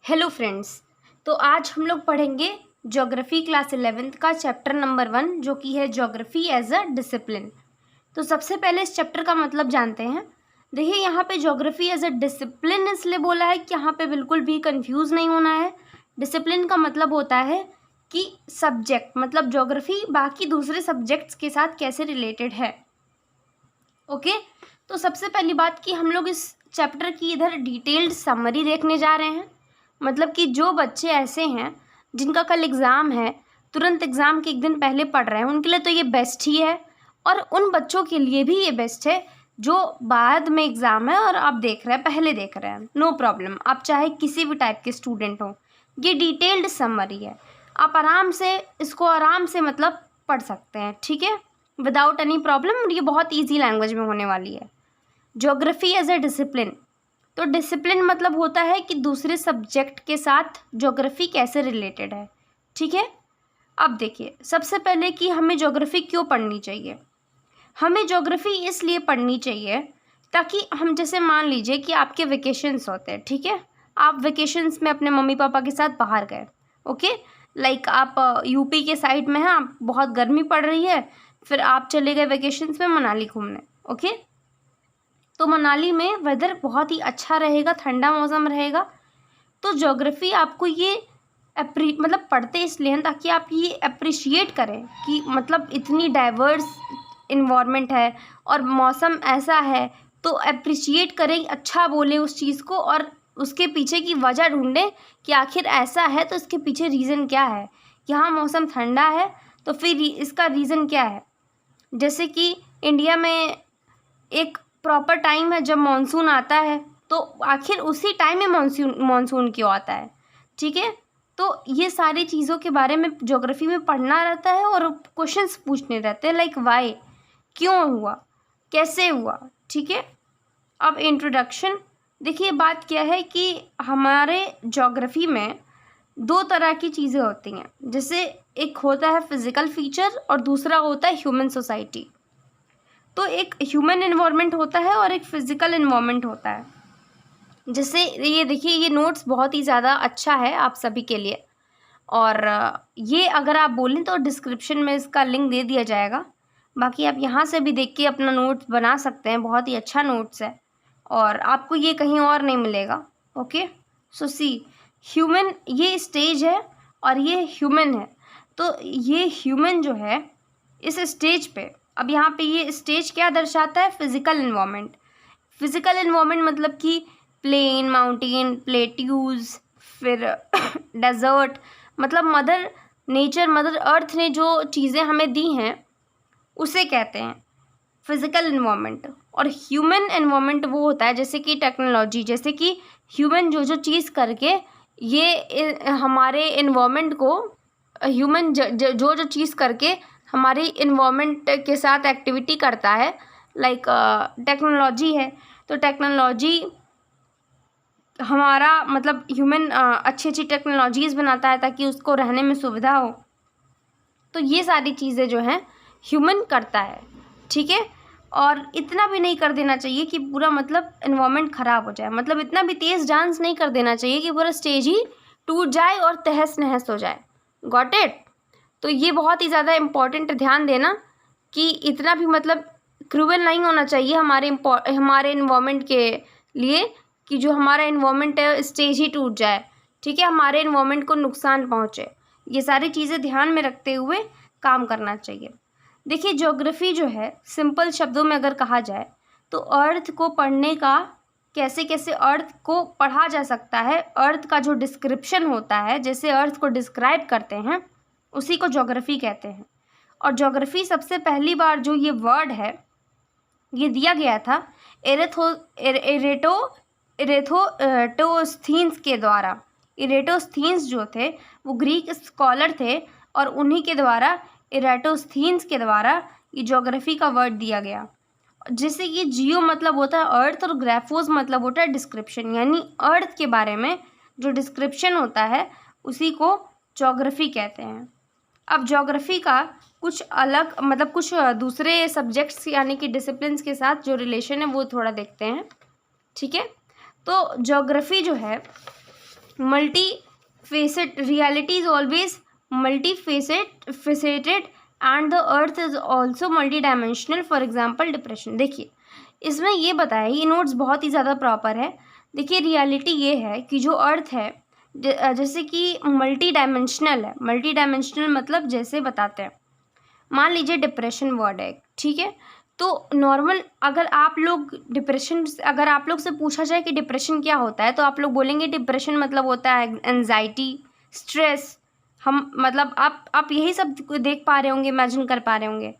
Hello friends. तो आज हम लोग पढ़ेंगे ज्योग्राफी क्लास 11th का चैप्टर नंबर 1 जो कि है ज्योग्राफी एज अ डिसिप्लिन। तो सबसे पहले इस चैप्टर का मतलब जानते हैं। देखिए यहाँ पे ज्योग्राफी एज अ डिसिप्लिन इसलिए बोला है कि यहाँ पे बिल्कुल भी कंफ्यूज नहीं होना है। डिसिप्लिन का मतलब होता है कि सब्जेक्ट मतलब ज्योग्राफी बाकी दूसरे सब्जेक्ट्स के साथ कैसे रिलेटेड है। ओके, तो सबसे पहली बात कि हम लोग इस चैप्टर की इधर डिटेल्ड समरी देखने जा रहे हैं। मतलब कि जो बच्चे ऐसे हैं जिनका कल एग्ज़ाम है, तुरंत एग्ज़ाम के एक दिन पहले पढ़ रहे हैं, उनके लिए तो ये बेस्ट ही है। और उन बच्चों के लिए भी ये बेस्ट है जो बाद में एग्ज़ाम है और आप देख रहे हैं, पहले देख रहे हैं, नो प्रॉब्लम। आप चाहे किसी भी टाइप के स्टूडेंट हो, ये डिटेल्ड समरी है, आप आराम से इसको आराम से मतलब पढ़ सकते हैं, ठीक है, विदाउट एनी प्रॉब्लम। और ये बहुत ईजी लैंग्वेज में होने वाली है। ज्योग्राफी एज ए डिसिप्लिन, तो डिसिप्लिन मतलब होता है कि दूसरे सब्जेक्ट के साथ ज्योग्राफी कैसे रिलेटेड है, ठीक है। अब देखिए सबसे पहले कि हमें ज्योग्राफी क्यों पढ़नी चाहिए। हमें ज्योग्राफी इसलिए पढ़नी चाहिए ताकि हम, जैसे मान लीजिए कि आपके वेकेशंस होते हैं, ठीक है, आप वेकेशंस में अपने मम्मी पापा के साथ बाहर गए, ओके, लाइक आप यूपी के साइड में हैं, आप बहुत गर्मी पड़ रही है, फिर आप चले गए वेकेशंस में मनाली घूमने, ओके। तो मनाली में वेदर बहुत ही अच्छा रहेगा, ठंडा मौसम रहेगा। तो ज्योग्राफी आपको ये मतलब पढ़ते इसलिए हैं ताकि आप ये अप्रिशिएट करें कि मतलब इतनी डाइवर्स इन्वायरमेंट है और मौसम ऐसा है, तो अप्रिशिएट करें, अच्छा बोलें उस चीज़ को और उसके पीछे की वजह ढूंढें कि आखिर ऐसा है तो इसके पीछे रीज़न क्या है। यहाँ मौसम ठंडा है तो फिर इसका रीज़न क्या है। जैसे कि इंडिया में एक प्रॉपर टाइम है जब मानसून आता है, तो आखिर उसी टाइम में मानसून क्यों आता है, ठीक है। तो ये सारी चीज़ों के बारे में ज्योग्राफी में पढ़ना रहता है और क्वेश्चंस पूछने रहते हैं, लाइक वाई, क्यों हुआ, कैसे हुआ, ठीक है। अब इंट्रोडक्शन, देखिए बात क्या है कि हमारे ज्योग्राफी में दो तरह की चीज़ें होती हैं। जैसे एक होता है फिज़िकल फीचर और दूसरा होता है ह्यूमन सोसाइटी। तो एक ह्यूमन इन्वायरमेंट होता है और एक फिज़िकल इन्वायरमेंट होता है। जैसे ये देखिए, ये नोट्स बहुत ही ज़्यादा अच्छा है आप सभी के लिए, और ये अगर आप बोलें तो डिस्क्रिप्शन में इसका लिंक दे दिया जाएगा। बाकी आप यहाँ से भी देख के अपना नोट्स बना सकते हैं, बहुत ही अच्छा नोट्स है और आपको ये कहीं और नहीं मिलेगा, ओके। सो सी, ह्यूमन ये स्टेज है और ये ह्यूमन है। तो ये ह्यूमन जो है इस स्टेज पे, अब यहाँ पे ये स्टेज क्या दर्शाता है, फिज़िकल इन्वायरमेंट। फिज़िकल इन्वायरमेंट मतलब कि प्लेन, माउंटेन, प्लेट्यूज, फिर डेजर्ट, मतलब मदर नेचर, मदर अर्थ ने जो चीज़ें हमें दी हैं उसे कहते हैं फिज़िकल इन्वायरमेंट। और ह्यूमन इन्वायरमेंट वो होता है जैसे कि टेक्नोलॉजी, जैसे कि ह्यूमन जो जो चीज़ करके ये हमारे इन्वायरमेंट को, ह्यूमन जो जो चीज़ करके हमारी इन्वायरमेंट के साथ एक्टिविटी करता है, लाइक टेक्नोलॉजी है। तो टेक्नोलॉजी हमारा मतलब ह्यूमन अच्छी अच्छी टेक्नोलॉजीज़ बनाता है ताकि उसको रहने में सुविधा हो। तो ये सारी चीज़ें जो हैं ह्यूमन करता है, ठीक है। और इतना भी नहीं कर देना चाहिए कि पूरा मतलब इन्वायरमेंट ख़राब हो जाए, मतलब इतना भी तेज़ डांस नहीं कर देना चाहिए कि पूरा स्टेज ही टूट जाए और तहस नहस हो जाए। Got it. तो ये बहुत ही ज़्यादा इम्पॉर्टेंट, ध्यान देना कि इतना भी मतलब क्रूअल नहीं होना चाहिए हमारे इन्वायरमेंट के लिए कि जो हमारा इन्वायरमेंट है स्टेज ही टूट जाए, ठीक है, हमारे इन्वायरमेंट को नुकसान पहुँचे। ये सारी चीज़ें ध्यान में रखते हुए काम करना चाहिए। देखिए ज्योग्राफी जो है सिंपल शब्दों में अगर कहा जाए तो अर्थ को पढ़ने का, कैसे कैसे अर्थ को पढ़ा जा सकता है, अर्थ का जो डिस्क्रिप्शन होता है, जैसे अर्थ को डिस्क्राइब करते हैं, उसी को ज्योग्राफी कहते हैं। और ज्योग्राफी सबसे पहली बार जो ये वर्ड है ये दिया गया था इरेटोस्थीन्स के द्वारा। इरेटोस्थीन्स जो थे वो ग्रीक स्कॉलर थे और उन्हीं के द्वारा, इरेटोस्थीन्स के द्वारा ये ज्योग्राफी का वर्ड दिया गया। जैसे कि जियो मतलब होता है अर्थ और ग्राफोस मतलब होता है डिस्क्रिप्शन, यानी अर्थ के बारे में जो डिस्क्रिप्शन होता है उसी को ज्योग्राफी कहते हैं। अब ज्योग्राफी का कुछ अलग मतलब कुछ दूसरे सब्जेक्ट्स यानी कि डिसिप्लिन्स के साथ जो रिलेशन है वो थोड़ा देखते हैं, ठीक है। तो ज्योग्राफी जो है multi facet reality is always multi faceted and the earth is also multi dimensional, for example depression. देखिए इसमें ये बताया, ये नोट्स बहुत ही ज़्यादा प्रॉपर है। देखिए रियलिटी ये है कि जो अर्थ है जैसे कि मल्टी डायमेंशनल है। मल्टी डायमेंशनल मतलब जैसे बताते हैं, मान लीजिए डिप्रेशन वर्ड है, ठीक है, तो नॉर्मल अगर आप लोग अगर आप लोग से पूछा जाए कि डिप्रेशन क्या होता है, तो आप लोग बोलेंगे डिप्रेशन मतलब होता है एंजाइटी, स्ट्रेस। हम मतलब आप यही सब देख पा रहे होंगे, इमेजिन कर पा रहे होंगे।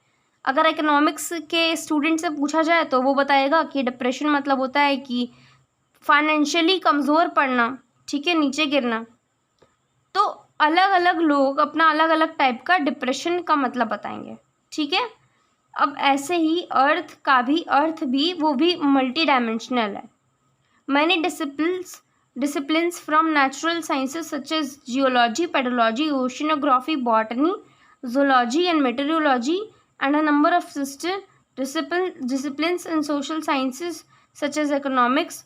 अगर इकोनॉमिक्स के स्टूडेंट से पूछा जाए तो वो बताएगा कि डिप्रेशन मतलब होता है कि फाइनेंशियली कमज़ोर पड़ना, ठीक है, नीचे गिरना। तो अलग अलग लोग अपना अलग अलग टाइप का डिप्रेशन का मतलब बताएंगे, ठीक है। अब ऐसे ही अर्थ भी वो भी मल्टी डायमेंशनल है। Many disciplines from natural sciences such as geology, pedology, oceanography, botany, zoology and meteorology, and a number of sister disciplines in social sciences such as economics,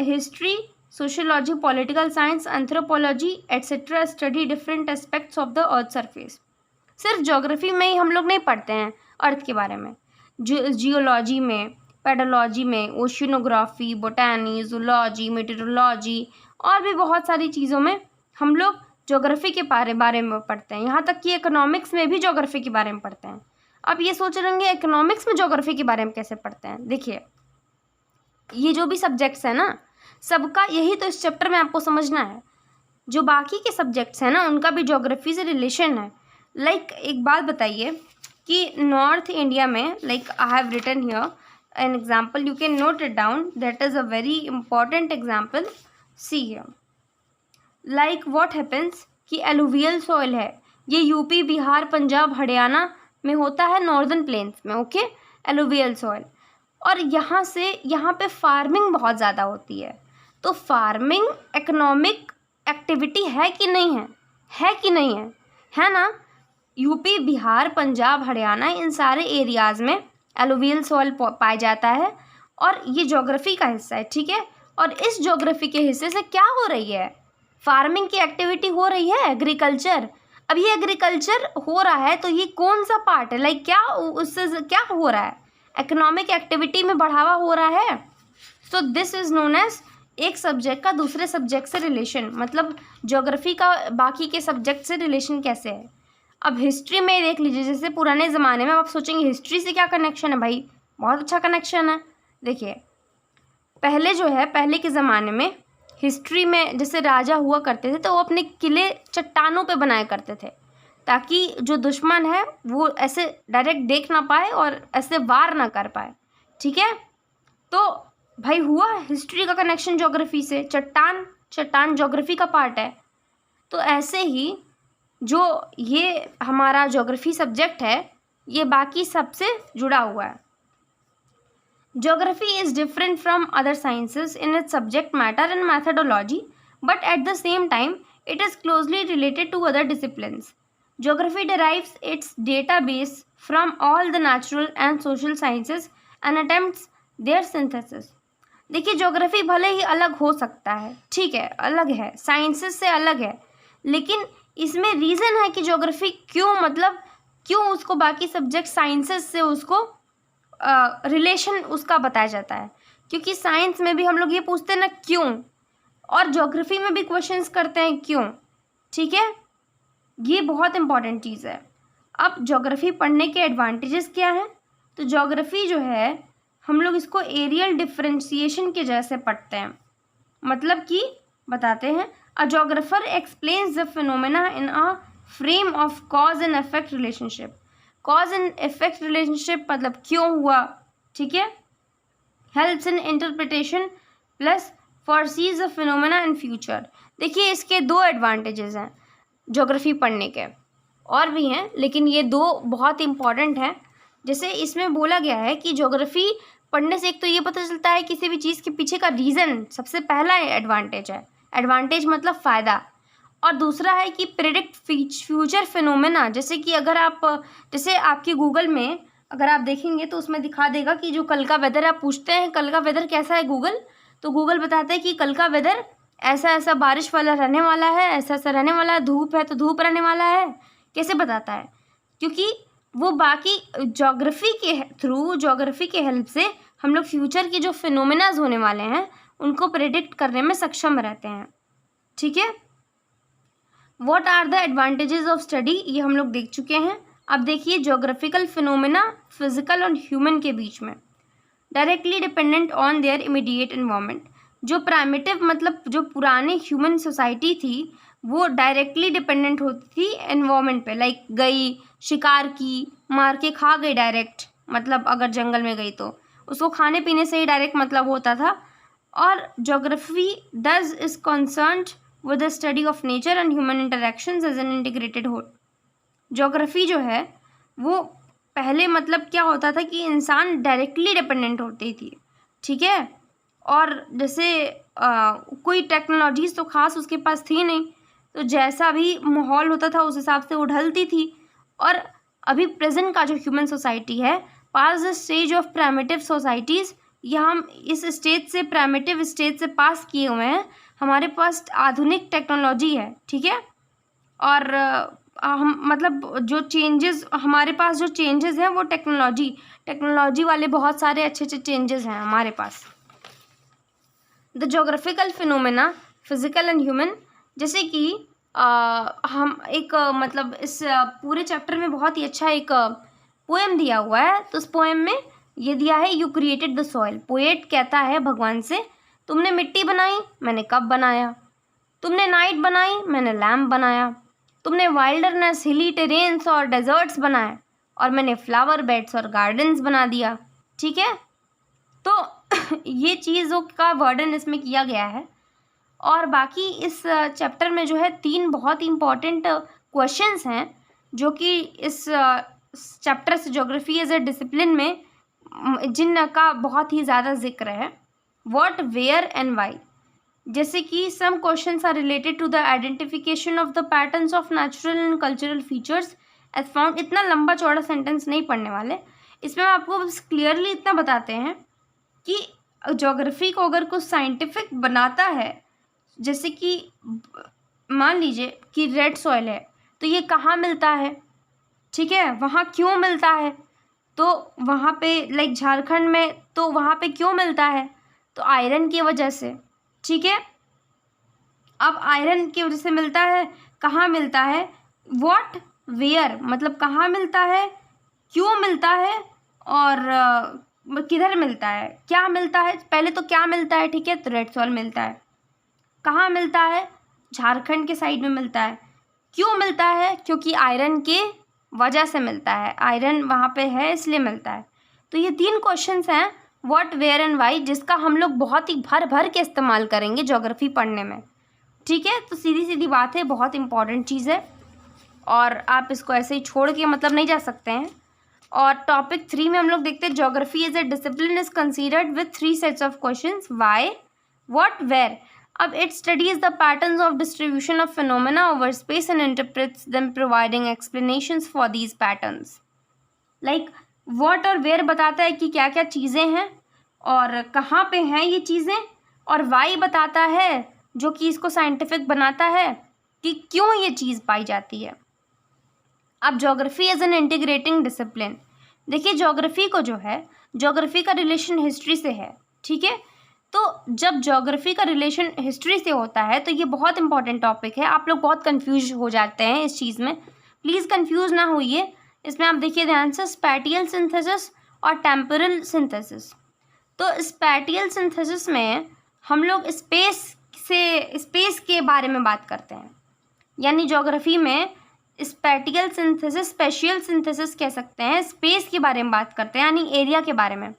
history, sociology, political science, anthropology, etc. study different aspects of the earth surface. सिर्फ geography में ही हम लोग नहीं पढ़ते हैं अर्थ के बारे में, जियोलॉजी में, पेडोलॉजी में, ओशिनोग्राफी, बोटानी, जूलॉजी, मेटेरोलॉजी और भी बहुत सारी चीज़ों में हम लोग ज्योग्राफी के बारे में पढ़ते हैं। यहाँ तक कि इकोनॉमिक्स में भी ज्योग्राफी के बारे में पढ़ते हैं। अब ये सोच रहे होंगे इकोनॉमिक्स में ज्योग्राफी के बारे में कैसे पढ़ते हैं। देखिए ये जो भी सब्जेक्ट्स हैं ना, सबका यही तो इस चैप्टर में आपको समझना है। जो बाकी के सब्जेक्ट्स हैं ना, उनका भी ज्योग्राफी से रिलेशन है। लाइक एक बात बताइए कि नॉर्थ इंडिया में, like I have written here an example, you can note it down, that is a very important example. See here, like what happens कि एलुवियल सॉइल है, ये यूपी, बिहार, पंजाब, हरियाणा में होता है, नॉर्दर्न प्लेन्स में, ओके, एलुवियल सॉइल। और यहाँ पे फार्मिंग बहुत ज़्यादा होती है। तो फार्मिंग इकोनॉमिक एक्टिविटी है कि नहीं है, है कि नहीं है, है ना। यूपी, बिहार, पंजाब, हरियाणा, इन सारे एरियाज़ में एलुवियल सॉइल पाया जाता है और ये ज्योग्राफी का हिस्सा है, ठीक है। और इस ज्योग्राफी के हिस्से से क्या हो रही है, फार्मिंग की एक्टिविटी हो रही है, एग्रीकल्चर। अब ये एग्रीकल्चर हो रहा है तो ये कौन सा पार्ट है, लाइक क्या उससे क्या हो रहा है, इकोनॉमिक एक्टिविटी में बढ़ावा हो रहा है। So this is known as एक सब्जेक्ट का दूसरे सब्जेक्ट से रिलेशन, मतलब ज्योग्राफी का बाकी के सब्जेक्ट से रिलेशन कैसे है। अब हिस्ट्री में देख लीजिए, जैसे पुराने ज़माने में आप सोचेंगे हिस्ट्री से क्या कनेक्शन है, भाई बहुत अच्छा कनेक्शन है। देखिए पहले जो है, पहले के ज़माने में हिस्ट्री में जैसे राजा हुआ करते थे तो वो अपने किले चट्टानों पे बनाया करते थे, ताकि जो दुश्मन है वो ऐसे डायरेक्ट देख ना पाए और ऐसे वार ना कर पाए, ठीक है। तो भाई हुआ हिस्ट्री का कनेक्शन ज्योग्राफी से, चट्टान ज्योग्राफी का पार्ट है। तो ऐसे ही जो ये हमारा ज्योग्राफी सब्जेक्ट है, ये बाकी सबसे जुड़ा हुआ है। Geography is different from other sciences in its subject matter and methodology, but at the same time, it is closely related to other disciplines. Geography derives its database from all the natural and social sciences and attempts their synthesis. देखिए geography भले ही अलग हो सकता है, ठीक है, अलग है, साइंसेस से अलग है, लेकिन इसमें रीज़न है कि ज्योग्राफी क्यों उसको बाकी सब्जेक्ट साइंसेस से उसको रिलेशन उसका बताया जाता है। क्योंकि साइंस में भी हम लोग ये पूछते हैं ना क्यों, और ज्योग्राफी में भी क्वेश्चंस करते हैं क्यों, ठीक है। ये बहुत इंपॉर्टेंट चीज़ है। अब ज्योग्राफी पढ़ने के एडवांटेजेस क्या हैं, तो ज्योग्राफी जो है हम लोग इसको एरियल डिफरेंशिएशन के जैसे पढ़ते हैं, मतलब कि बताते हैं, a geographer explains the phenomena in a frame of cause and effect relationship. Cause and effect relationship मतलब क्यों हुआ, ठीक है, helps in interpretation plus foresees the phenomena in future. देखिए इसके दो एडवांटेजेस हैं ज्योग्राफी पढ़ने के, और भी हैं लेकिन ये दो बहुत इंपॉर्टेंट हैं। जैसे इसमें बोला गया है कि ज्योग्राफी पढ़ने से एक तो ये पता चलता है किसी भी चीज़ के पीछे का रीज़न, सबसे पहला एडवांटेज है, एडवांटेज मतलब फ़ायदा। और दूसरा है कि प्रेडिक्ट फ्यूचर फिनोमेना, जैसे कि अगर जैसे आपके गूगल में अगर आप देखेंगे तो उसमें दिखा देगा कि जो कल का वेदर आप पूछते हैं कल का वेदर कैसा है गूगल, तो गूगल बताता है कि कल का वेदर ऐसा ऐसा बारिश वाला रहने वाला है, ऐसा ऐसा रहने वाला है, धूप है तो धूप रहने वाला है, कैसे बताता है? क्योंकि वो बाकी ज्योग्राफी के थ्रू, ज्योग्राफी के हेल्प से हम लोग फ्यूचर के जो फिनोमेनाज होने वाले हैं उनको प्रेडिक्ट करने में सक्षम रहते हैं। ठीक है, what are the advantages of study, ये हम लोग देख चुके हैं। अब देखिए ज्योग्राफिकल फिनोमेना फिजिकल और ह्यूमन के बीच में, directly dependent on their immediate environment. जो प्राइमिटिव मतलब जो पुराने ह्यूमन सोसाइटी थी वो डायरेक्टली डिपेंडेंट होती थी एनवायरनमेंट पे, लाइक गई शिकार की, मार के खा गई डायरेक्ट, मतलब अगर जंगल में गई तो उसको खाने पीने से ही डायरेक्ट मतलब होता था। और geography does is concerned with the study of nature and human interactions as an integrated whole. Geography जो है वो पहले मतलब क्या होता था कि इंसान डायरेक्टली डिपेंडेंट होती थी। ठीक है, और जैसे कोई टेक्नोलॉजीज तो ख़ास उसके पास थी नहीं, तो जैसा भी माहौल होता था उस हिसाब से वो ढलती थी। और अभी प्रेजेंट का जो ह्यूमन सोसाइटी है, pass the stage of primitive societies, या हम इस स्टेज से, प्राइमिटिव स्टेज से पास किए हुए हैं, हमारे पास आधुनिक टेक्नोलॉजी है। ठीक है, और हम मतलब जो चेंजेस हमारे पास, जो चेंजेस हैं वो टेक्नोलॉजी वाले बहुत सारे अच्छे अच्छे चेंजेस हैं हमारे पास। The geographical phenomena physical and human, जैसे कि हम एक मतलब इस पूरे चैप्टर में बहुत ही अच्छा एक पोएम दिया हुआ है। तो उस पोएम में ये दिया है, you created the soil. Poet कहता है भगवान से, तुमने मिट्टी बनाई, मैंने कप बनाया, तुमने नाइट बनाई, मैंने लैम्प बनाया, तुमने वाइल्डरनेस, हिली टेरेन्स और डेजर्ट्स बनाए, और मैंने फ्लावर बेड्स और गार्डन्स बना दिया। ठीक है, तो ये चीज़ों का वर्णन इसमें किया गया है। और बाकी इस चैप्टर में जो है 3 बहुत ही इम्पॉर्टेंट क्वेश्चंस हैं जो कि इस चैप्टर से, ज्योग्राफी एज ए डिसिप्लिन में, जिनका बहुत ही ज़्यादा जिक्र है। व्हाट, वेयर एंड वाई, जैसे कि some questions are related to the identification of the patterns of natural and cultural features as found. इतना लंबा चौड़ा सेंटेंस नहीं पढ़ने वाले, इसमें आपको बस क्लियरली इतना बताते हैं कि ज्योग्राफी को अगर कुछ साइंटिफिक बनाता है, जैसे कि मान लीजिए कि रेड सॉइल है तो ये कहाँ मिलता है, ठीक है, वहाँ क्यों मिलता है, तो वहाँ पे लाइक झारखंड में तो वहाँ पे क्यों मिलता है, तो आयरन की वजह से। ठीक है, अब आयरन की वजह से मिलता है, कहाँ मिलता है, व्हाट, वेयर मतलब कहाँ मिलता है, क्यों मिलता है, और किधर मिलता है, क्या मिलता है। पहले तो क्या मिलता है, ठीक है, तो रेड सॉइल मिलता है। कहाँ मिलता है, झारखंड के साइड में मिलता है। क्यों मिलता है, क्योंकि आयरन के वजह से मिलता है, आयरन वहाँ पे है इसलिए मिलता है। तो ये 3 क्वेश्चंस हैं, व्हाट, वेयर एंड वाई, जिसका हम लोग बहुत ही भर भर के इस्तेमाल करेंगे ज्योग्राफी पढ़ने में। ठीक है, तो सीधी सीधी बात है, बहुत इंपॉर्टेंट चीज़ है और आप इसको ऐसे ही छोड़ के मतलब नहीं जा सकते हैं। और टॉपिक 3 में हम लोग देखते हैं, geography as a discipline is considered with 3 sets of questions, why, what, where. अब it studies the patterns of distribution of phenomena over space and interprets them, providing explanations for these patterns. Like what और where बताता है कि क्या क्या चीज़ें हैं और कहाँ पे हैं ये चीज़ें, और why बताता है जो कि इसको साइंटिफिक बनाता है कि क्यों ये चीज़ पाई जाती है। अब geography as an integrating discipline, देखिए ज्योग्राफी को जो है, ज्योग्राफी का रिलेशन हिस्ट्री से है। ठीक है, तो जब ज्योग्राफी का रिलेशन हिस्ट्री से होता है तो ये बहुत इंपॉर्टेंट टॉपिक है। आप लोग बहुत कंफ्यूज हो जाते हैं इस चीज़ में, प्लीज़ कंफ्यूज ना होइए। इसमें आप देखिए ध्यान से, स्पैटियल सिंथेसिस और टेम्पोरल सिंथेसिस। तो स्पैटियल सिंथेसिस में हम लोग स्पेस के बारे में बात करते हैं, यानी ज्योग्राफी में स्पैटियल सिंथेसिस, स्पेशियल सिंथेसिस कह सकते हैं, स्पेस के बारे में बात करते हैं यानी एरिया के बारे में।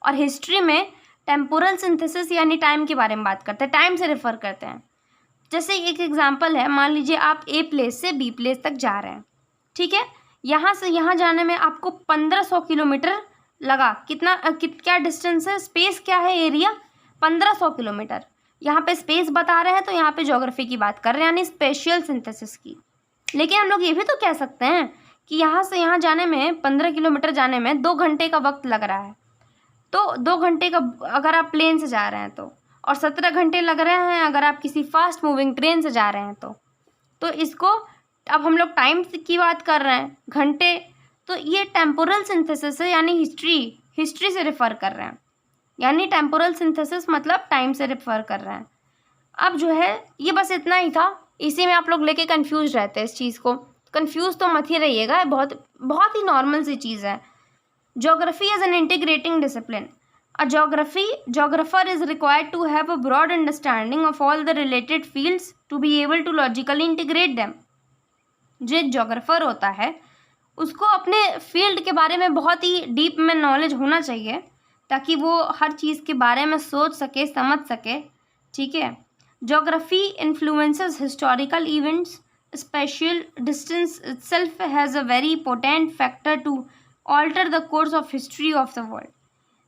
और हिस्ट्री में टेम्पोरल सिंथेसिस यानी टाइम के बारे में बात करते हैं, टाइम से रेफर करते हैं। जैसे एक एग्जांपल है, मान लीजिए आप ए प्लेस से बी प्लेस तक जा रहे हैं। ठीक है, यहाँ से यहाँ जाने में आपको 1500 किलोमीटर लगा। क्या डिस्टेंस है, स्पेस क्या है, एरिया 1500 किलोमीटर। यहाँ पे स्पेस बता रहे हैं तो यहाँ पे ज्योग्राफी की बात कर रहे हैं यानी स्पेशियल सिंथेसिस की। लेकिन हम लोग ये भी तो कह सकते हैं कि यहाँ से यहाँ जाने में 15 किलोमीटर जाने में 2 घंटे का वक्त लग रहा है, तो 2 घंटे का अगर आप प्लेन से जा रहे हैं तो, और 17 घंटे लग रहे हैं अगर आप किसी फास्ट मूविंग ट्रेन से जा रहे हैं तो इसको अब हम लोग टाइम की बात कर रहे हैं, घंटे, तो ये टेम्पोरल सिंथेसिस है, यानी हिस्ट्री से रेफ़र कर रहे हैं, यानी टेम्पोरल सिंथेसिस मतलब टाइम से रेफ़र कर रहे हैं। अब जो है ये बस इतना ही था, इसी में आप लोग लेके कंफ्यूज रहते हैं इस चीज़ को, कंफ्यूज तो मत ही रहिएगा, बहुत ही नॉर्मल सी चीज़ है। Geography is an integrating discipline. A geographer is required to have a broad understanding of all the related fields to be able to logically integrate them. जो एक जोग्राफर होता है उसको अपने फील्ड के बारे में बहुत ही डीप में नॉलेज होना चाहिए ताकि वो हर चीज़ के बारे में सोच सके, समझ सके, ठीक है। Geography influences historical events, spatial distance itself has a very potent factor to alter the course of history of the world.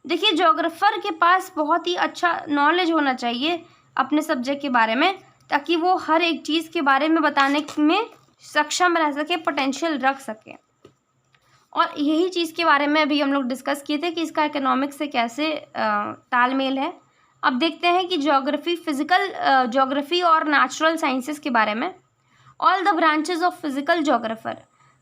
देखिए, जोग्राफर के पास बहुत ही अच्छा नॉलेज होना चाहिए अपने सब्जेक्ट के बारे में ताकि वो हर एक चीज़ के बारे में बताने में सक्षम रह सके, पोटेंशियल रख सके। और यही चीज़ के बारे में अभी हम लोग डिस्कस किए थे कि इसका इकोनॉमिक्स से कैसे तालमेल है। अब देखते हैं कि ज्योग्राफी और नेचुरल साइंसेस के बारे में। All the branches of physical geographer,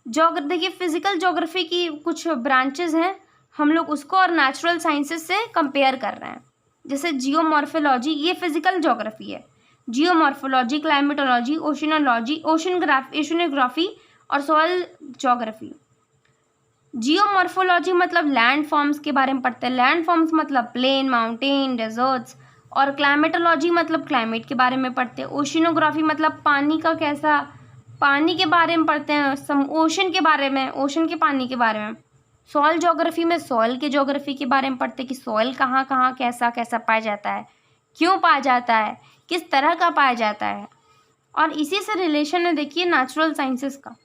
देखिए फिजिकल जोग्राफी की कुछ ब्रांचेज हैं, हम लोग उसको और नेचुरल साइंसेस से कंपेयर कर रहे हैं। जैसे जियोमॉर्फोलॉजी, ये फिजिकल जोग्राफी है। जियोमॉर्फोलॉजी, क्लाइमेटोलॉजी, ओशिनोग्राफी और सॉइल जोग्राफी। जियोमॉर्फोलॉजी मतलब लैंड फॉर्म्स के बारे में पढ़ते हैं, लैंड फॉर्म्स मतलब प्लेन, माउंटेन, डेजर्ट्स। और क्लाइमेटोलॉजी मतलब क्लाइमेट के बारे में पढ़ते हैं। ओशिनोग्राफी मतलब पानी के बारे में पढ़ते हैं, ओशन के बारे में, ओशन के पानी के बारे में। सॉइल जोग्राफी में सॉइल के जोग्राफी के बारे में पढ़ते हैं कि सॉइल कहाँ कहाँ कैसा कैसा पाया जाता है, क्यों पाया जाता है, किस तरह का पाया जाता है। और इसी से रिलेशन है देखिए नेचुरल साइंसेस का।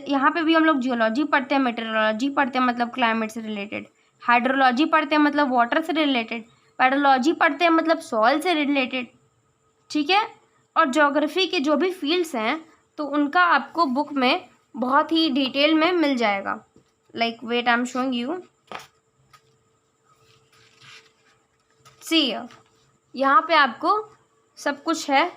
यहाँ पे भी हम लोग जियोलॉजी पढ़ते हैं, मेटेरोलॉजी पढ़ते हैं मतलब क्लाइमेट से रिलेटेड, हाइड्रोलॉजी पढ़ते हैं मतलब वाटर से रिलेटेड, पेडोलॉजी पढ़ते हैं मतलब सॉइल से रिलेटेड, ठीक है। और ज्योग्राफी के जो भी फील्ड्स हैं तो उनका आपको बुक में बहुत ही डिटेल में मिल जाएगा। Like wait, I'm showing you. See, यहाँ पे आपको सब कुछ है।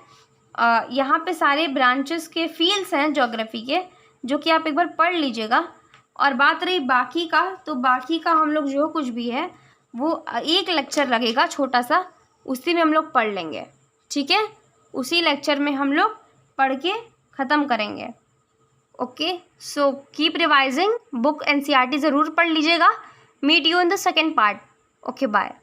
यहाँ पे सारे ब्रांचेस के फील्ड्स हैं ज्योग्राफी के, जो कि आप एक बार पढ़ लीजिएगा। और बात रही बाकी का, तो बाकी का हम लोग जो कुछ भी है वो एक लेक्चर लगेगा छोटा सा, उसी में हम लोग पढ़ लेंगे, ठीक है। उसी लेक्चर में हम लोग पढ़ के ख़त्म करेंगे। Okay, so keep revising, book NCERT ज़रूर पढ़ लीजिएगा। Meet you in the second part. Okay, bye.